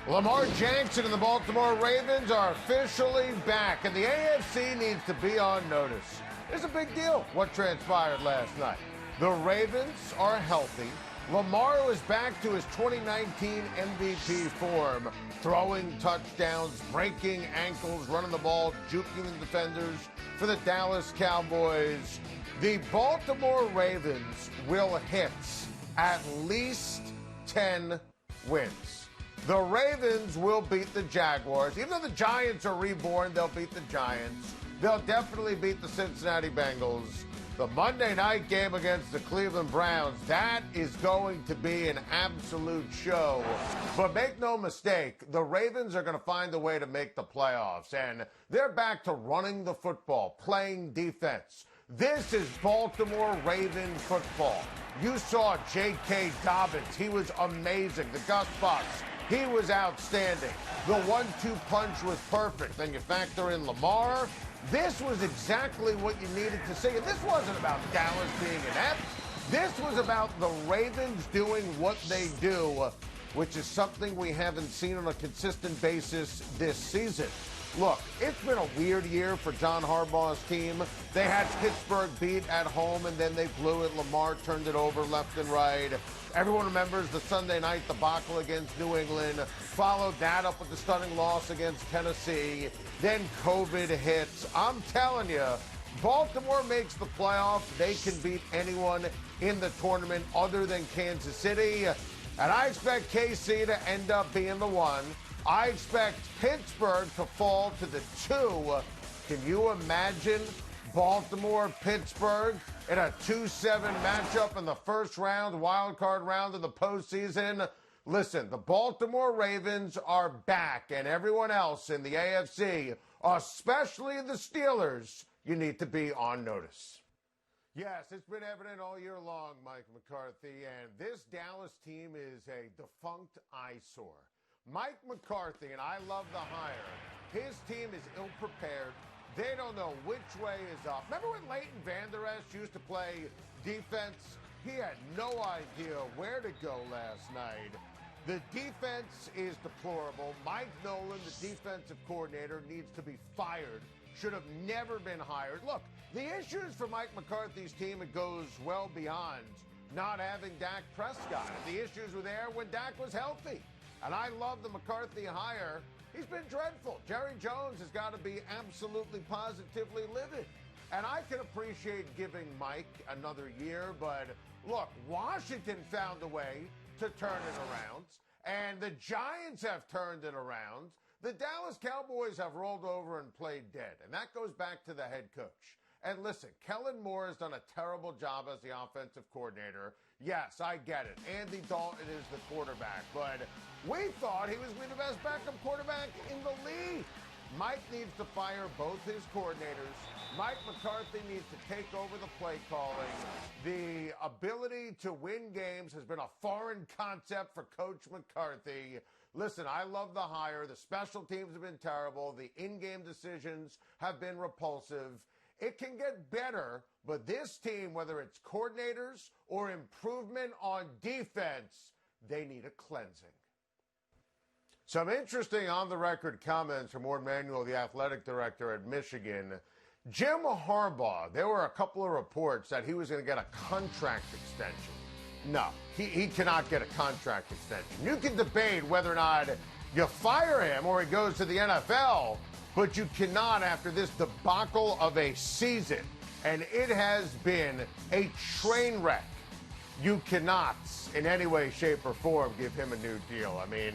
Lamar Jackson and the Baltimore Ravens are officially back, and the AFC needs to be on notice. It's a big deal what transpired last night. The Ravens are healthy. Lamar was back to his 2019 MVP form, throwing touchdowns, breaking ankles, running the ball, juking the defenders for the Dallas Cowboys. The Baltimore Ravens will hit at least 10 wins. The Ravens will beat the Jaguars. Even though the Giants are reborn, they'll beat the Giants. They'll definitely beat the Cincinnati Bengals. The Monday night game against the Cleveland Browns, that is going to be an absolute show. But make no mistake, the Ravens are going to find a way to make the playoffs. And they're back to running the football, playing defense. This is Baltimore Ravens football. You saw J.K. Dobbins. He was amazing. The Gus Bus. He was outstanding. The 1-2 punch was perfect. Then you factor in Lamar. This was exactly what you needed to see. And this wasn't about Dallas being inept. This was about the Ravens doing what they do, which is something we haven't seen on a consistent basis this season. Look, it's been a weird year for John Harbaugh's team. They had Pittsburgh beat at home, and then they blew it. Lamar turned it over left and right. Everyone remembers the Sunday night debacle against New England. Followed that up with the stunning loss against Tennessee. Then COVID hits. I'm telling you, Baltimore makes the playoffs. They can beat anyone in the tournament other than Kansas City. And I expect KC to end up being the one. I expect Pittsburgh to fall to the 2. Can you imagine Baltimore-Pittsburgh in a 2-7 matchup in the first round, wild card round of the postseason? Listen, the Baltimore Ravens are back, and everyone else in the AFC, especially the Steelers, you need to be on notice. Yes, it's been evident all year long, Mike McCarthy, and this Dallas team is a defunct eyesore. Mike McCarthy, and I love the hire, his team is ill-prepared. They don't know which way is up. Remember when Leighton Vander Esch used to play defense? He had no idea where to go last night. The defense is deplorable. Mike Nolan, the defensive coordinator, needs to be fired. Should have never been hired. Look, the issues for Mike McCarthy's team, it goes well beyond not having Dak Prescott. The issues were there when Dak was healthy. And I love the McCarthy hire. He's been dreadful. Jerry Jones has got to be absolutely positively livid. And I can appreciate giving Mike another year, but look, Washington found a way to turn it around, and the Giants have turned it around. The Dallas Cowboys have rolled over and played dead, and that goes back to the head coach. And listen, Kellen Moore has done a terrible job as the offensive coordinator. Yes, I get it. Andy Dalton is the quarterback, but we thought he was going to be the best backup quarterback in the league. Mike needs to fire both his coordinators. Mike McCarthy needs to take over the play calling. The ability to win games has been a foreign concept for Coach McCarthy. Listen, I love the hire. The special teams have been terrible. The in-game decisions have been repulsive. It can get better, but this team, whether it's coordinators or improvement on defense, they need a cleansing. Some interesting on-the-record comments from Warren Manuel, the athletic director at Michigan. Jim Harbaugh, there were a couple of reports that he was going to get a contract extension. No, he cannot get a contract extension. You can debate whether or not you fire him or he goes to the NFL, but you cannot after this debacle of a season. And it has been a train wreck. You cannot, in any way, shape, or form, give him a new deal. I mean,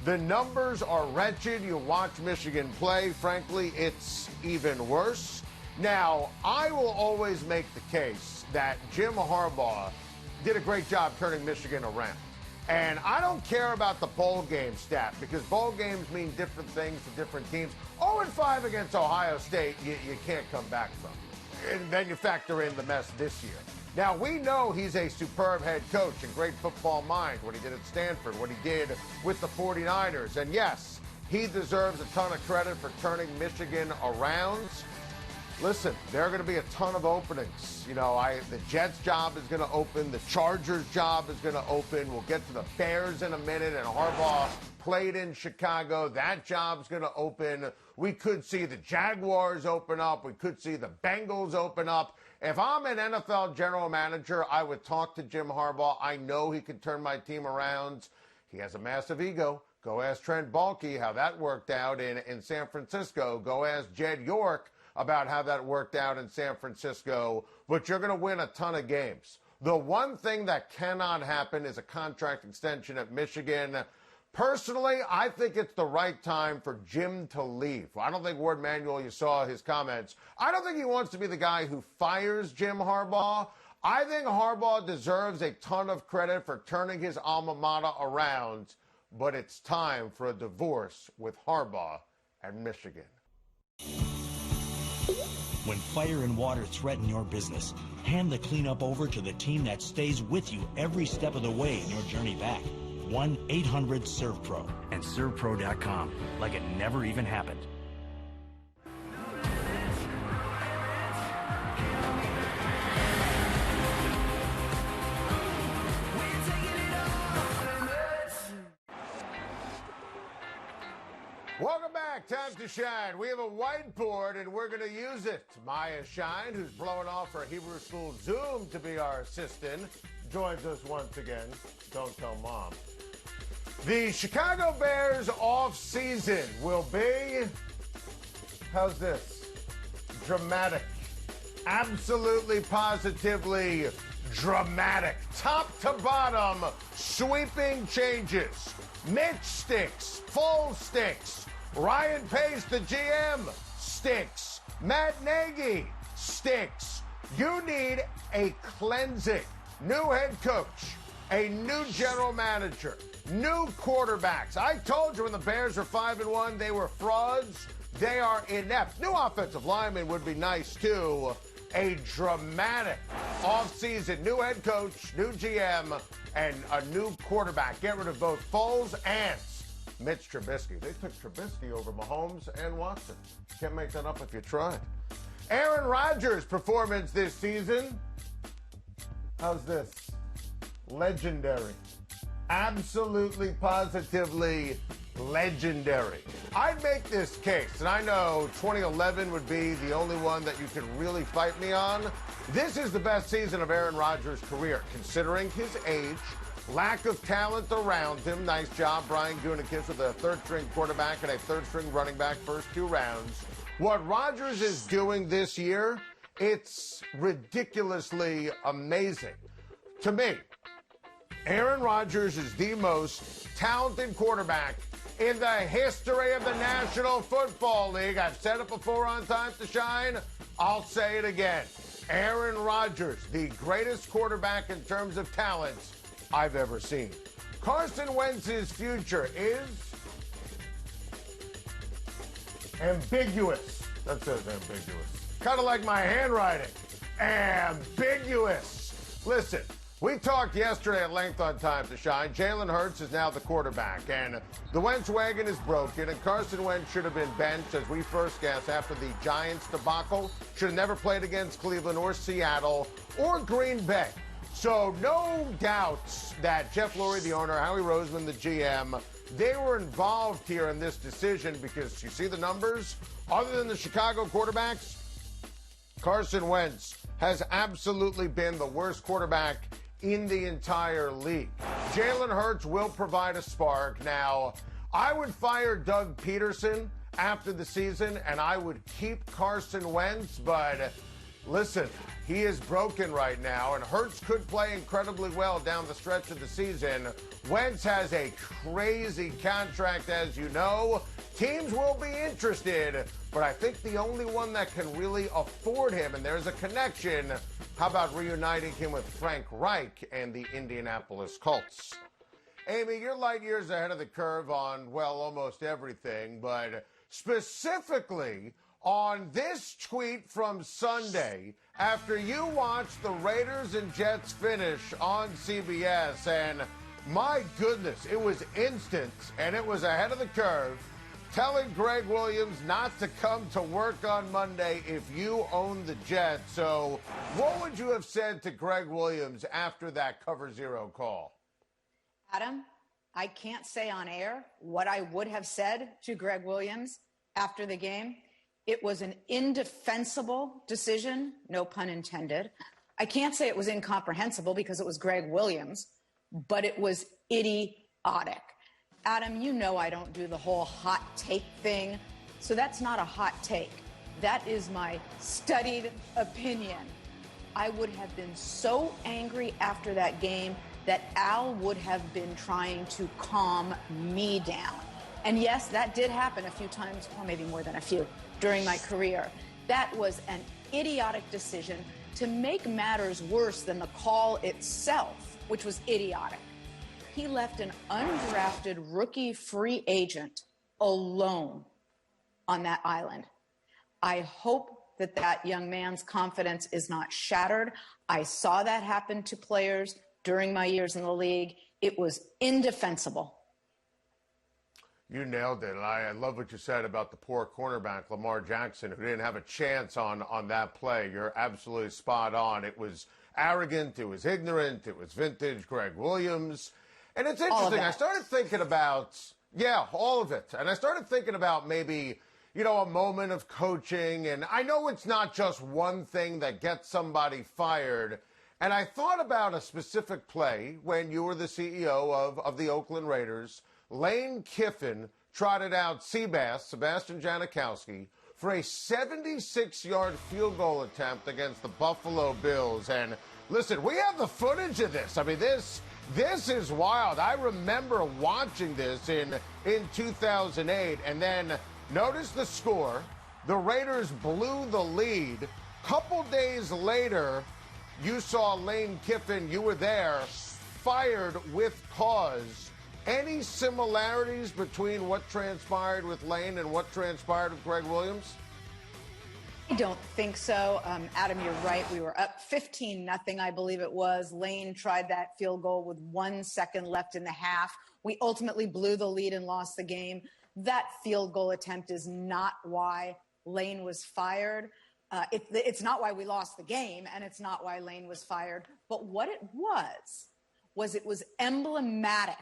the numbers are wretched. You watch Michigan play. Frankly, it's even worse. Now, I will always make the case that Jim Harbaugh did a great job turning Michigan around. And I don't care about the bowl game stat because bowl games mean different things to different teams. 0-5 against Ohio State, you can't come back from. And then you factor in the mess this year. Now, we know he's a superb head coach and great football mind, what he did at Stanford, what he did with the 49ers. And yes, he deserves a ton of credit for turning Michigan around. Listen, there are going to be a ton of openings. You know, the Jets job is going to open. The Chargers job is going to open. We'll get to the Bears in a minute, and Harbaugh played in Chicago. That job's going to open. We could see the Jaguars open up. We could see the Bengals open up. If I'm an NFL general manager, I would talk to Jim Harbaugh. I know he can turn my team around. He has a massive ego. Go ask Trent Baalke how that worked out in San Francisco. Go ask Jed York about how that worked out in San Francisco. But you're going to win a ton of games. The one thing that cannot happen is a contract extension at Michigan. Personally, I think it's the right time for Jim to leave. I don't think Ward Manuel, you saw his comments. I don't think he wants to be the guy who fires Jim Harbaugh. I think Harbaugh deserves a ton of credit for turning his alma mater around, but it's time for a divorce with Harbaugh and Michigan. When fire and water threaten your business, hand the cleanup over to the team that stays with you every step of the way in your journey back. 1-800-SERVPRO and ServPro.com, like it never even happened. Welcome back. Time to shine. We have a whiteboard, and we're going to use it. Maya Schein, who's blowing off her Hebrew school Zoom to be our assistant, joins us once again. Don't tell Mom. The Chicago Bears off-season will be, how's this? Dramatic. Absolutely, positively dramatic. Top to bottom, sweeping changes. Mitch stinks. Foles stinks. Ryan Pace, the GM, stinks. Matt Nagy stinks. You need a cleansing. New head coach, a new general manager, new quarterbacks. I told you when the Bears were 5-1, they were frauds. They are inept. New offensive lineman would be nice, too. A dramatic offseason. New head coach, new GM, and a new quarterback. Get rid of both Foles and Mitch Trubisky. They took Trubisky over Mahomes and Watson. Can't make that up if you tried. Aaron Rodgers' performance this season. How's this? Legendary. Absolutely, positively legendary. I'd make this case, and I know 2011 would be the only one that you can really fight me on. This is the best season of Aaron Rodgers' career, considering his age, lack of talent around him. Nice job, Brian Gutekunst, with a third-string quarterback and a third-string running back first 2 rounds. What Rodgers is doing this year, it's ridiculously amazing. To me, Aaron Rodgers is the most talented quarterback in the history of the National Football League. I've said it before on Time to Shine. I'll say it again. Aaron Rodgers, the greatest quarterback in terms of talent I've ever seen. Carson Wentz's future is ambiguous. That says ambiguous. Kind of like my handwriting. Ambiguous. Listen. We talked yesterday at length on Time to Shine. Jalen Hurts is now the quarterback, and the Wentz wagon is broken, and Carson Wentz should have been benched, as we first guessed, after the Giants debacle. Should have never played against Cleveland or Seattle or Green Bay. So no doubts that Jeff Lurie, the owner, Howie Roseman, the GM, they were involved here in this decision because you see the numbers? Other than the Chicago quarterbacks, Carson Wentz has absolutely been the worst quarterback in the entire league. Jalen Hurts will provide a spark. Now, I would fire Doug Peterson after the season, and I would keep Carson Wentz, but listen, he is broken right now, and Hurts could play incredibly well down the stretch of the season. Wentz has a crazy contract, as you know. Teams will be interested, but I think the only one that can really afford him, and there's a connection, how about reuniting him with Frank Reich and the Indianapolis Colts? Amy, you're light years ahead of the curve on, well, almost everything, but specifically on this tweet from Sunday after you watched the Raiders and Jets finish on CBS, and my goodness, it was instant, and it was ahead of the curve. telling Greg Williams not to come to work on Monday if you own the Jets. So what would you have said to Greg Williams after that cover zero call? Adam, I can't say on air what I would have said to Greg Williams after the game. It was an indefensible decision, no pun intended. I can't say it was incomprehensible because it was Greg Williams, but it was idiotic. Adam, you know I don't do the whole hot take thing, so that's not a hot take. That is my studied opinion. I would have been so angry after that game that Al would have been trying to calm me down. And yes, that did happen a few times, or maybe more than a few, during my career. That was an idiotic decision to make matters worse than the call itself, which was idiotic. He left an undrafted rookie free agent alone on that island. I hope that that young man's confidence is not shattered. I saw that happen to players during my years in the league. It was indefensible. You nailed it. I love what you said about the poor cornerback, Lamar Jackson, who didn't have a chance on that play. You're absolutely spot on. It was arrogant. It was ignorant. It was vintage Greg Williams. And it's interesting. I started thinking about, all of it. And I started thinking about maybe, a moment of coaching. And I know it's not just one thing that gets somebody fired. And I thought about a specific play when you were the CEO of the Oakland Raiders. Lane Kiffin trotted out Sebastian Janikowski, for a 76-yard field goal attempt against the Buffalo Bills. And listen, we have the footage of this. I mean, this is wild. I remember watching this in 2008. And then notice the score. The Raiders blew the lead. Couple days later, you saw Lane Kiffin, you were there, fired with cause. Any similarities between what transpired with Lane and what transpired with Greg Williams? I don't think so. Adam, you're right. We were up 15-0, I believe it was. Lane tried that field goal with 1 second left in the half. We ultimately blew the lead and lost the game. That field goal attempt is not why Lane was fired. It's not why we lost the game, and it's not why Lane was fired. But what it was emblematic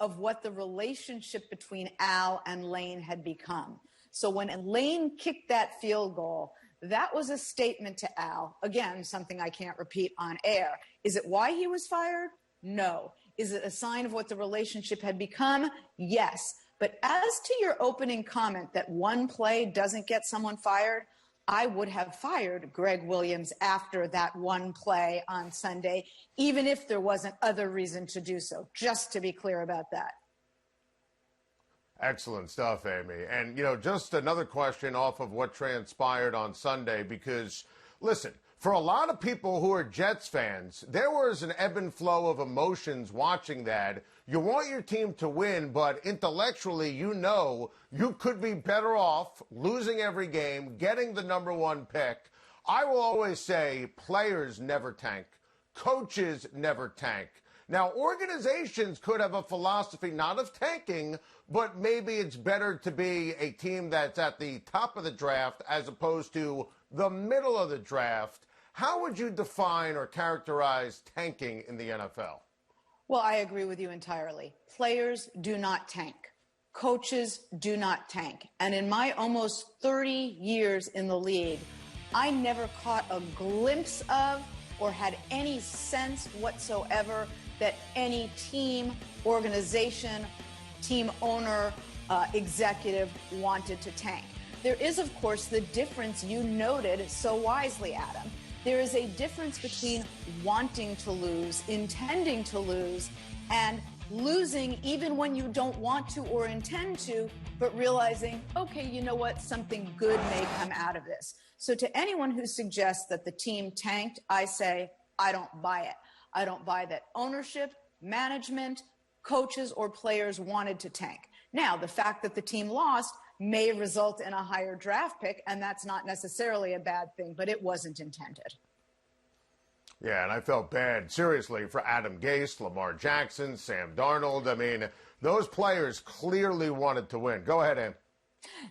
of what the relationship between Al and Lane had become. So when Lane kicked that field goal, that was a statement to Al. Again, something I can't repeat on air. Is it why he was fired? No. Is it a sign of what the relationship had become? Yes. But as to your opening comment that one play doesn't get someone fired, I would have fired Greg Williams after that one play on Sunday, even if there wasn't other reason to do so, just to be clear about that. Excellent stuff, Amy. And, just another question off of what transpired on Sunday, because, listen, for a lot of people who are Jets fans, there was an ebb and flow of emotions watching that. You want your team to win, but intellectually, you could be better off losing every game, getting the number one pick. I will always say players never tank. Coaches never tank. Now, organizations could have a philosophy not of tanking, but maybe it's better to be a team that's at the top of the draft as opposed to the middle of the draft. How would you define or characterize tanking in the NFL? Well, I agree with you entirely. Players do not tank. Coaches do not tank. And in my almost 30 years in the league, I never caught a glimpse of or had any sense whatsoever that any team, organization, team owner, executive wanted to tank. There is, of course, the difference you noted so wisely, Adam. There is a difference between wanting to lose, intending to lose, and losing even when you don't want to or intend to, but realizing, okay, you know what, something good may come out of this. So to anyone who suggests that the team tanked, I say, I don't buy it. I don't buy that ownership, management, coaches, or players wanted to tank. Now, the fact that the team lost may result in a higher draft pick, and that's not necessarily a bad thing, but it wasn't intended. Yeah, and I felt bad, seriously, for Adam Gase, Lamar Jackson, Sam Darnold. I mean, those players clearly wanted to win. Go ahead, Em.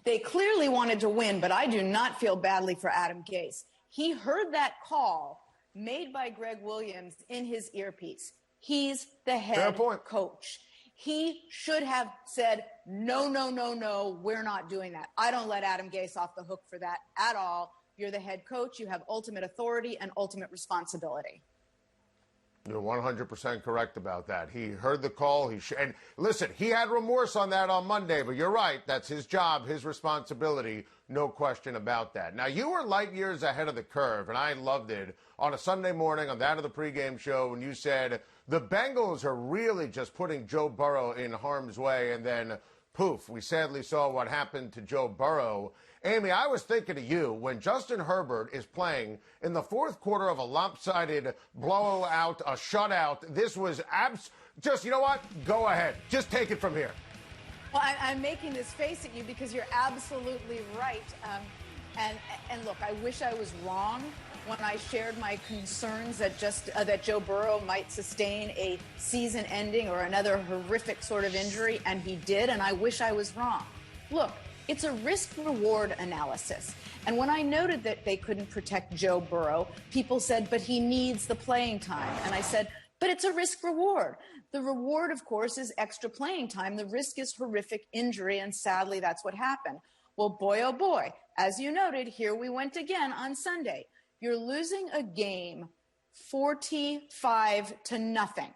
They clearly wanted to win, but I do not feel badly for Adam Gase. He heard that call made by Greg Williams in his earpiece. He's the head coach. He should have said, no, no, no, no, we're not doing that. I don't let Adam Gase off the hook for that at all. You're the head coach. You have ultimate authority and ultimate responsibility. You're 100% correct about that. He heard the call. And listen, he had remorse on that on Monday, but you're right. That's his job, his responsibility. No question about that. Now, you were light years ahead of the curve, and I loved it on a Sunday morning on that of the pregame show when you said the Bengals are really just putting Joe Burrow in harm's way, and then poof, we sadly saw what happened to Joe Burrow. Amy, I was thinking of you when Justin Herbert is playing in the fourth quarter of a lopsided blowout, a shutout. This was just, you know what? Go ahead. Just take it from here. Well, I'm making this face at you because you're absolutely right. And look, I wish I was wrong when I shared my concerns that that Joe Burrow might sustain a season-ending or another horrific sort of injury, and he did, and I wish I was wrong. Look, it's a risk-reward analysis. And when I noted that they couldn't protect Joe Burrow, people said, but he needs the playing time. And I said, but it's a risk-reward. The reward, of course, is extra playing time. The risk is horrific injury, and sadly, that's what happened. Well, boy, oh boy, as you noted, here we went again on Sunday. You're losing a game 45-0.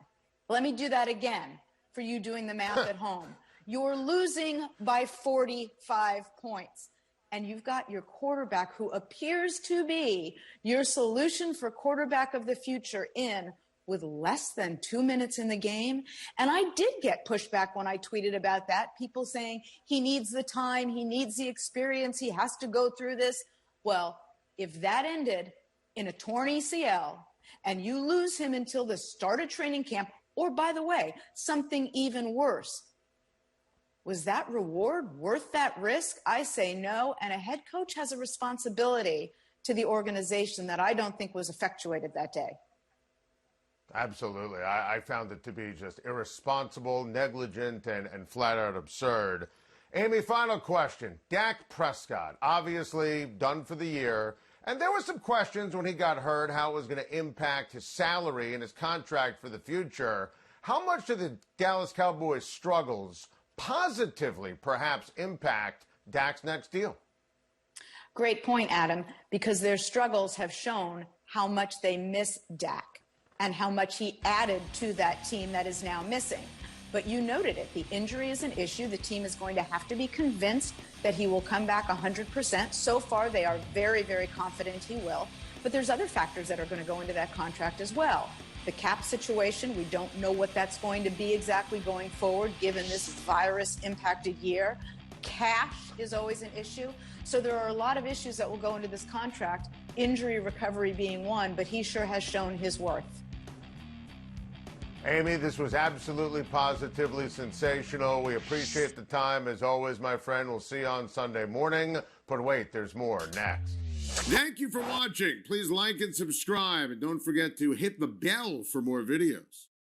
Let me do that again for you doing the math at home. You're losing by 45 points. And you've got your quarterback who appears to be your solution for quarterback of the future in with less than 2 minutes in the game. And I did get pushback when I tweeted about that. People saying he needs the time, he needs the experience, he has to go through this. Well, if that ended in a torn ACL and you lose him until the start of training camp, or by the way, something even worse, was that reward worth that risk? I say no. And a head coach has a responsibility to the organization that I don't think was effectuated that day. Absolutely. I found it to be just irresponsible, negligent, and flat out absurd. Amy, final question. Dak Prescott, obviously done for the year. And there were some questions when he got hurt, how it was going to impact his salary and his contract for the future. How much do the Dallas Cowboys' struggles positively perhaps impact Dak's next deal? Great point, Adam, because their struggles have shown how much they miss Dak and how much he added to that team that is now missing. But you noted it. The injury is an issue. The team is going to have to be convinced that he will come back 100%. So far, they are very, very confident he will. But there's other factors that are going to go into that contract as well. The cap situation, we don't know what that's going to be exactly going forward, given this virus-impacted year. Cash is always an issue. So there are a lot of issues that will go into this contract, injury recovery being one, but he sure has shown his worth. Amy, this was absolutely positively sensational. We appreciate the time. As always, my friend, we'll see you on Sunday morning. But wait, there's more next. Thank you for watching. Please like and subscribe. And don't forget to hit the bell for more videos.